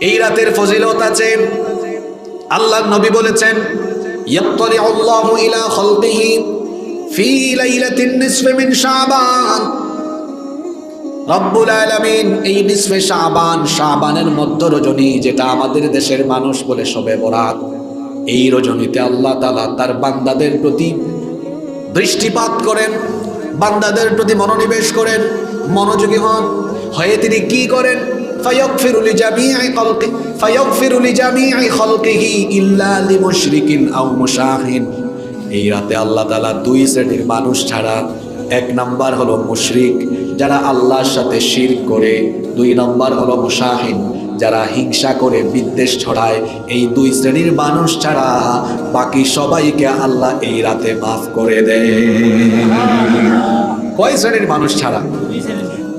এই রাতের ফজিলত আছে। আল্লাহর নবী বলেছেন, ইয়াত্তালিউল্লাহু ইলা খালকিহি ফি লাইলাতিন নিসফি মিন শাবান। রব্বুল আলামিন এই নিসফে শাবান, শাবানের মধ্য রজনী, যেটা আমাদের দেশের মানুষ বলে শবে বরাত, এই রজনীতে আল্লাহ তাআলা তার বান্দাদের প্রতি দৃষ্টিপাত করেন, বান্দাদের প্রতি মনোনিবেশ করেন, মনোযোগী হন, হয়ে তিনি কি করেন? ফায়াগফিরু লিজামিই খালকিহি ইল্লা লিমুশরিকিন আও মুশাহিন। এই রাতে আল্লাহ তাআলা দুই শ্রেণীর মানুষ ছাড়া, এক নাম্বার হলো মুশরিক, যারা আল্লাহর সাথে শিরক করে, দুই নাম্বার হলো মুশাহিন, যারা হিংসা করে বিদ্বেষ ছড়ায়, এই দুই শ্রেণীর মানুষ ছাড়া বাকি সবাইকে আল্লাহ এই রাতে মাফ করে দেয়। কয় শ্রেণীর মানুষ ছাড়া?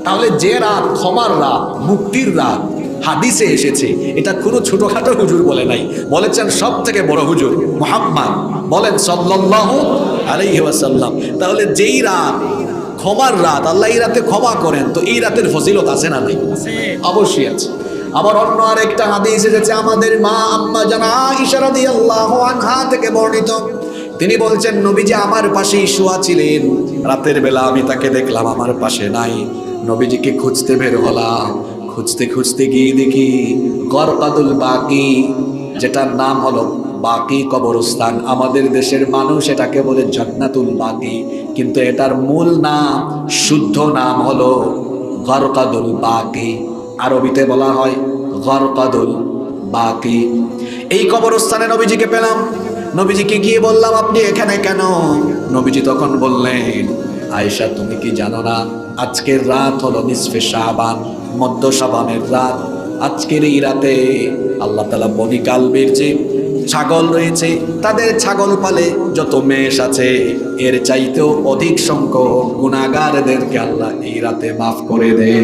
তাহলে যে রাত ক্ষমার রাত, মুক্তির রাত, হাদিসে এসেছে, এটা কোনো ছোটখাটো হুজুর বলে নাই, বলেছেন সব থেকে বড় হুজুর মুহাম্মদ, বলেন সাল্লাল্লাহু আলাইহি ওয়াসাল্লাম। তাহলে যেই রাত ক্ষমার রাত, আল্লাহ এই রাতে ক্ষমা করেন, তো এই রাতের ফজিলত আছে না নাই? অবশ্যই আছে। আবার অন্য আরেকটা হাদিস এসেছে আমাদের মা আম্মা জানা আয়েশা রাদিয়াল্লাহু আনহা থেকে বর্ণিত। তিনি বলছেন, নবীজি আমার পাশেই শোয়া ছিলেন, রাতের বেলা আমি তাকে দেখলাম আমার পাশে নাই। নবীজিকে খুঁজতে বের হলাম, খুঁজতে খুঁজতে গিয়ে দেখি গরকাদুল বাকি, যেটার নাম হলো বাকি কবরস্থান। আমাদের দেশের মানুষ এটাকে বলে জান্নাতুল বাকি, কিন্তু এটার মূল নাম, শুদ্ধ নাম হলো গরকাদুল বাকি। আরবিতে বলা হয় গরকাদুল বাকি। এই কবরস্থানে নবীজিকে পেলাম। নবীজিকে গিয়ে বললাম, আপনি এখানে কেন? নবীজি তখন বললেন, আয়েশা তুমি কি জানো না, আজকের রাত হলো নিসফে শাবান, মধ্য শাবানের রাত। আজকের এই রাতে আল্লাহ তাআলা বনি কালবের যে ছাগল রয়েছে, তাদের ছাগল পালে যত মেষ আছে, এর চাইতেও অধিক সংখ্যক গুনাহগারদেরকে আল্লাহ এই রাতে মাফ করে দেয়।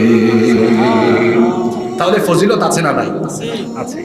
তাহলে ফজিলত আছে না নাই? আছে।